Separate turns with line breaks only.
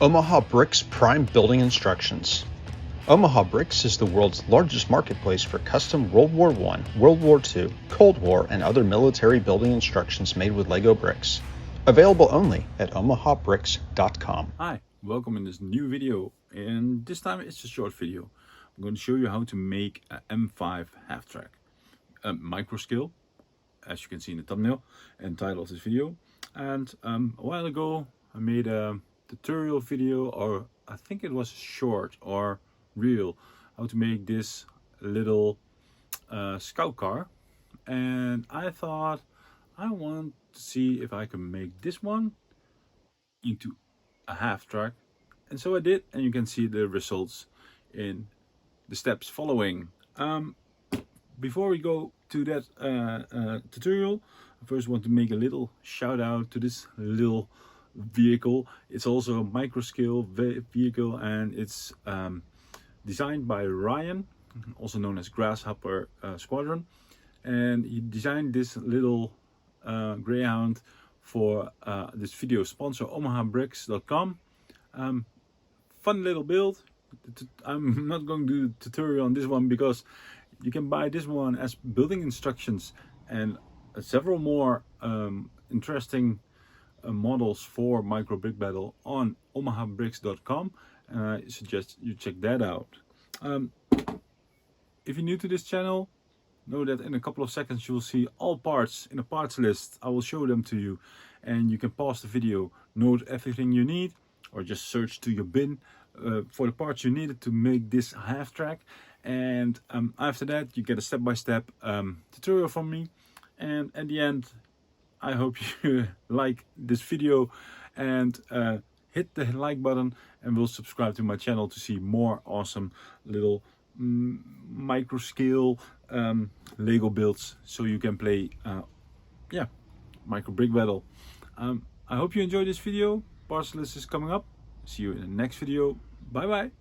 Omaha Bricks Prime Building Instructions. Omaha Bricks is the world's largest marketplace for custom World War I, World War II, Cold War, and other military building instructions made with Lego bricks. Available only at omahabricks.com.
Hi, welcome in this new video, and this time it's a short video. I'm going to show you how to make a M5 half-track, a micro scale, as you can see in the thumbnail and title of this video. And a while ago I made a tutorial video, or I think it was short or reel, how to make this little scout car, and I thought I want to see if I can make this one into a half-track, and so I did, and you can see the results in the steps following. Before we go to that tutorial, I first want to make a little shout out to this little vehicle. It's also a micro scale vehicle, and it's designed by Ryan, also known as Grasshopper Squadron, and he designed this little Greyhound for this video sponsor, omahabricks.com. Fun little build. I'm not going to do a tutorial on this one because you can buy this one as building instructions and several more interesting models for Micro Brick Battle on omahabricks.com, and I suggest you check that out. If you're new to this channel, know that in a couple of seconds you will see all parts in a parts list. I will show them to you, and you can pause the video, note everything you need, or just search to your bin for the parts you needed to make this half-track. And after that you get a step-by-step tutorial from me, and at the end I hope you like this video and hit the like button, and will subscribe to my channel to see more awesome little micro scale Lego builds, so you can play Micro Brick Battle. I hope you enjoyed this video. Parts list is coming up. See you in the next video. Bye bye.